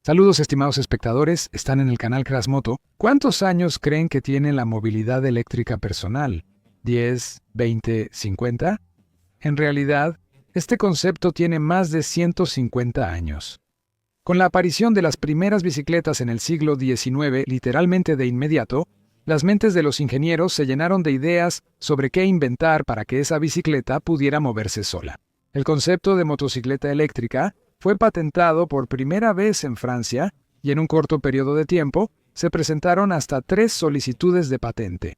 Saludos, estimados espectadores, están en el canal Crasmoto. ¿Cuántos años creen que tiene la movilidad eléctrica personal? ¿10, 20, 50? En realidad, este concepto tiene más de 150 años. Con la aparición de las primeras bicicletas en el siglo XIX, literalmente de inmediato, las mentes de los ingenieros se llenaron de ideas sobre qué inventar para que esa bicicleta pudiera moverse sola. El concepto de motocicleta eléctrica fue patentado por primera vez en Francia y en un corto periodo de tiempo se presentaron hasta 3 solicitudes de patente.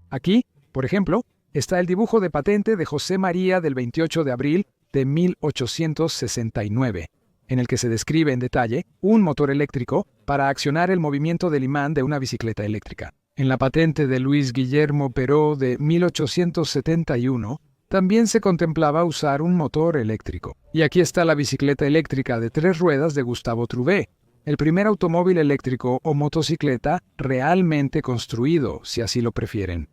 Aquí, por ejemplo, está el dibujo de patente de José María del 28 de abril de 1869, en el que se describe en detalle un motor eléctrico para accionar el movimiento del imán de una bicicleta eléctrica. En la patente de Luis Guillermo Perot de 1871, también se contemplaba usar un motor eléctrico. Y aquí está la bicicleta eléctrica de 3 ruedas de Gustave Trouvé, el primer automóvil eléctrico o motocicleta realmente construido, si así lo prefieren.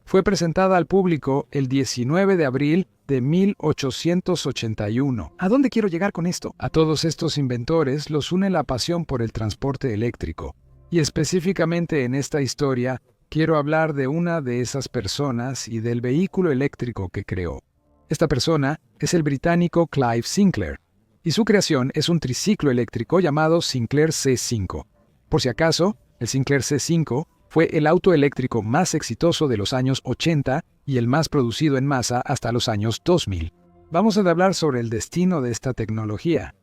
Fue presentada al público el 19 de abril de 1881. ¿A dónde quiero llegar con esto? A todos estos inventores los une la pasión por el transporte eléctrico. Y específicamente en esta historia, quiero hablar de una de esas personas y del vehículo eléctrico que creó. Esta persona es el británico Clive Sinclair, y su creación es un triciclo eléctrico llamado Sinclair C5. Por si acaso, el Sinclair C5 fue el auto eléctrico más exitoso de los años 80 y el más producido en masa hasta los años 2000. Vamos a hablar sobre el destino de esta tecnología.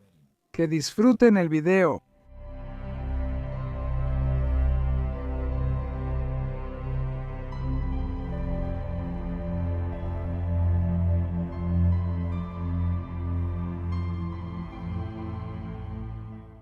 ¡Que disfruten el video!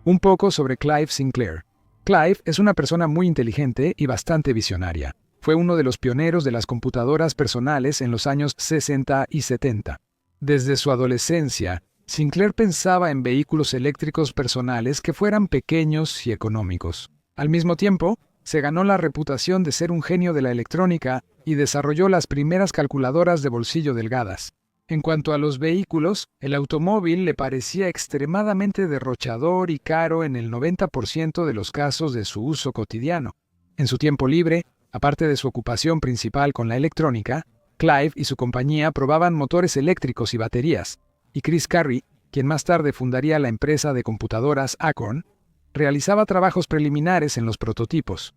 Un poco sobre Clive Sinclair. Clive es una persona muy inteligente y bastante visionaria. Fue uno de los pioneros de las computadoras personales en los años 60 y 70. Desde su adolescencia, Sinclair pensaba en vehículos eléctricos personales que fueran pequeños y económicos. Al mismo tiempo, se ganó la reputación de ser un genio de la electrónica y desarrolló las primeras calculadoras de bolsillo delgadas. En cuanto a los vehículos, el automóvil le parecía extremadamente derrochador y caro en el 90% de los casos de su uso cotidiano. En su tiempo libre, aparte de su ocupación principal con la electrónica, Clive y su compañía probaban motores eléctricos y baterías, y Chris Carey, quien más tarde fundaría la empresa de computadoras Acorn, realizaba trabajos preliminares en los prototipos.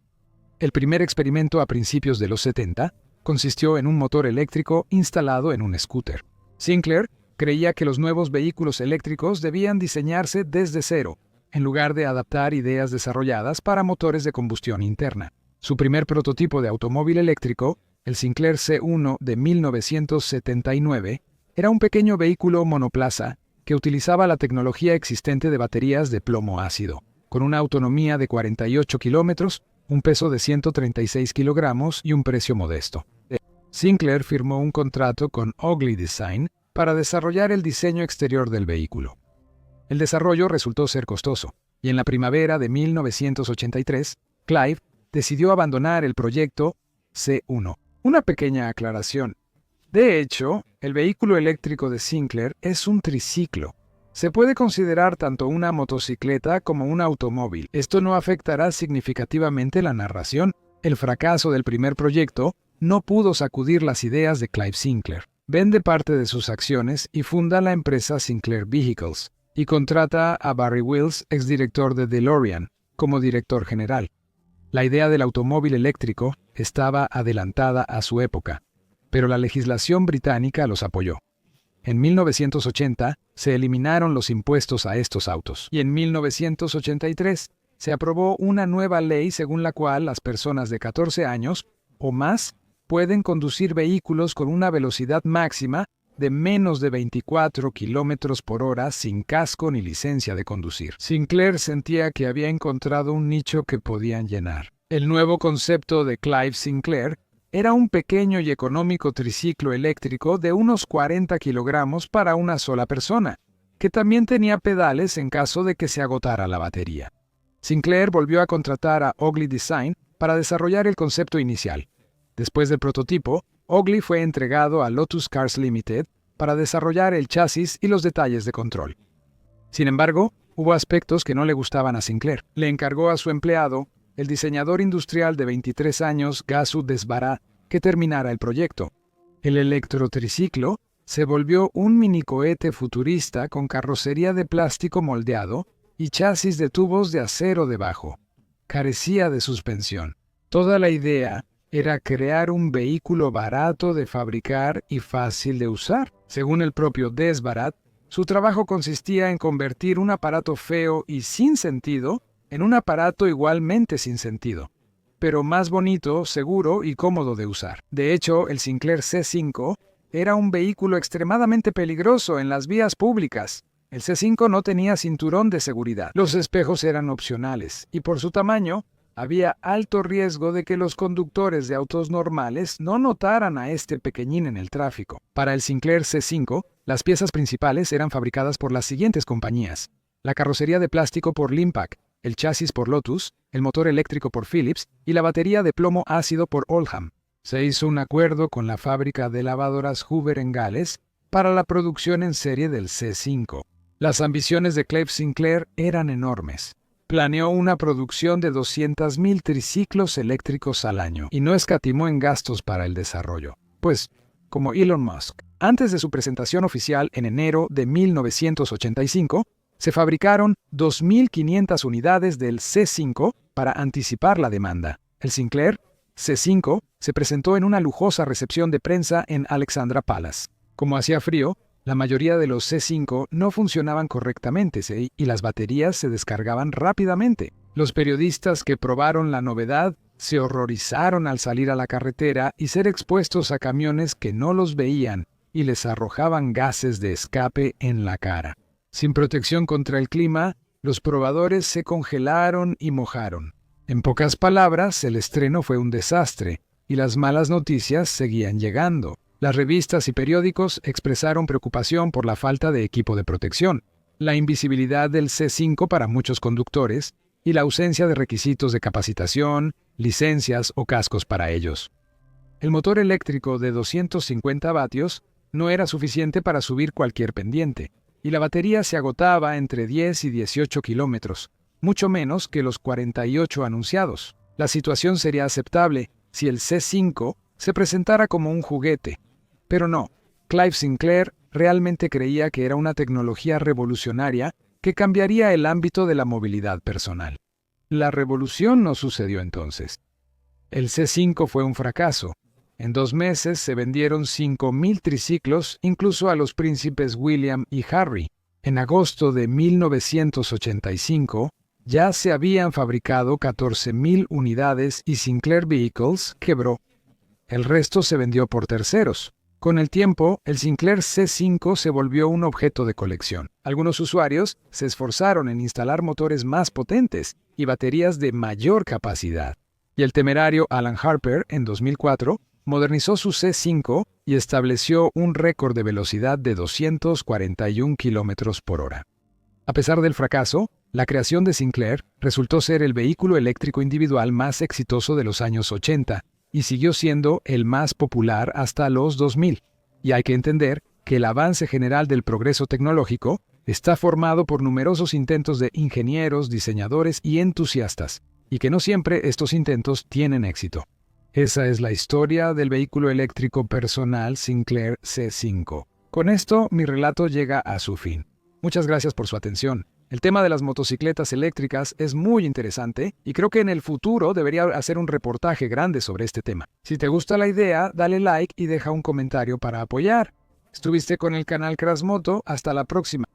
El primer experimento a principios de los 70 consistió en un motor eléctrico instalado en un scooter. Sinclair creía que los nuevos vehículos eléctricos debían diseñarse desde cero, en lugar de adaptar ideas desarrolladas para motores de combustión interna. Su primer prototipo de automóvil eléctrico, el Sinclair C1 de 1979, era un pequeño vehículo monoplaza que utilizaba la tecnología existente de baterías de plomo ácido, con una autonomía de 48 kilómetros, un peso de 136 kilogramos y un precio modesto. Sinclair firmó un contrato con Ugly Design para desarrollar el diseño exterior del vehículo. El desarrollo resultó ser costoso, y en la primavera de 1983, Clive decidió abandonar el proyecto C1. Una pequeña aclaración. De hecho, el vehículo eléctrico de Sinclair es un triciclo. Se puede considerar tanto una motocicleta como un automóvil. Esto no afectará significativamente la narración. El fracaso del primer proyecto no pudo sacudir las ideas de Clive Sinclair. Vende parte de sus acciones y funda la empresa Sinclair Vehicles, y contrata a Barry Wills, exdirector de DeLorean, como director general. La idea del automóvil eléctrico estaba adelantada a su época, pero la legislación británica los apoyó. En 1980 se eliminaron los impuestos a estos autos, y en 1983 se aprobó una nueva ley según la cual las personas de 14 años o más pueden conducir vehículos con una velocidad máxima de menos de 24 kilómetros por hora sin casco ni licencia de conducir. Sinclair sentía que había encontrado un nicho que podían llenar. El nuevo concepto de Clive Sinclair era un pequeño y económico triciclo eléctrico de unos 40 kilogramos para una sola persona, que también tenía pedales en caso de que se agotara la batería. Sinclair volvió a contratar a Ugly Design para desarrollar el concepto inicial. Después del prototipo, Ugly fue entregado a Lotus Cars Limited para desarrollar el chasis y los detalles de control. Sin embargo, Hubo aspectos que no le gustaban a Sinclair. Le encargó a su empleado, el diseñador industrial de 23 años, Gasu Desbarat, que terminara el proyecto. El electrotriciclo se volvió un minicohete futurista con carrocería de plástico moldeado y chasis de tubos de acero debajo. Carecía de suspensión. Toda la idea era crear un vehículo barato de fabricar y fácil de usar. Según el propio Desbarat, su trabajo consistía en convertir un aparato feo y sin sentido en un aparato igualmente sin sentido, pero más bonito, seguro y cómodo de usar. De hecho, el Sinclair C5 era un vehículo extremadamente peligroso en las vías públicas. El C5 no tenía cinturón de seguridad. Los espejos eran opcionales y por su tamaño, había alto riesgo de que los conductores de autos normales no notaran a este pequeñín en el tráfico. Para el Sinclair C5, las piezas principales eran fabricadas por las siguientes compañías: la carrocería de plástico por Limpac, el chasis por Lotus, el motor eléctrico por Philips y la batería de plomo ácido por Oldham. Se hizo un acuerdo con la fábrica de lavadoras Hoover en Gales para la producción en serie del C5. Las ambiciones de Clive Sinclair eran enormes. Planeó una producción de 200,000 triciclos eléctricos al año y no escatimó en gastos para el desarrollo. Pues, como Elon Musk. Antes de su presentación oficial en enero de 1985, se fabricaron 2.500 unidades del C5 para anticipar la demanda. El Sinclair C5 se presentó en una lujosa recepción de prensa en Alexandra Palace. Como hacía frío, la mayoría de los C5 no funcionaban correctamente y las baterías se descargaban rápidamente. Los periodistas que probaron la novedad se horrorizaron al salir a la carretera y ser expuestos a camiones que no los veían y les arrojaban gases de escape en la cara. Sin protección contra el clima, los probadores se congelaron y mojaron. En pocas palabras, el estreno fue un desastre y las malas noticias seguían llegando. Las revistas y periódicos expresaron preocupación por la falta de equipo de protección, la invisibilidad del C5 para muchos conductores y la ausencia de requisitos de capacitación, licencias o cascos para ellos. El motor eléctrico de 250 vatios no era suficiente para subir cualquier pendiente, y la batería se agotaba entre 10 y 18 kilómetros, mucho menos que los 48 anunciados. La situación sería aceptable si el C5 se presentara como un juguete. Pero no, Clive Sinclair realmente creía que era una tecnología revolucionaria que cambiaría el ámbito de la movilidad personal. La revolución no sucedió entonces. El C5 fue un fracaso. En 2 meses se vendieron 5,000 triciclos, incluso a los príncipes William y Harry. En agosto de 1985, ya se habían fabricado 14,000 unidades y Sinclair Vehicles quebró. El resto se vendió por terceros. Con el tiempo, el Sinclair C5 se volvió un objeto de colección. Algunos usuarios se esforzaron en instalar motores más potentes y baterías de mayor capacidad. Y el temerario Alan Harper, en 2004, modernizó su C5 y estableció un récord de velocidad de 241 km por hora. A pesar del fracaso, la creación de Sinclair resultó ser el vehículo eléctrico individual más exitoso de los años 80 y siguió siendo el más popular hasta los 2000. Y hay que entender que el avance general del progreso tecnológico está formado por numerosos intentos de ingenieros, diseñadores y entusiastas, y que no siempre estos intentos tienen éxito. Esa es la historia del vehículo eléctrico personal Sinclair C5. Con esto, mi relato llega a su fin. Muchas gracias por su atención. El tema de las motocicletas eléctricas es muy interesante y creo que en el futuro debería hacer un reportaje grande sobre este tema. Si te gusta la idea, dale like y deja un comentario para apoyar. Estuviste con el canal Crashmoto. Hasta la próxima.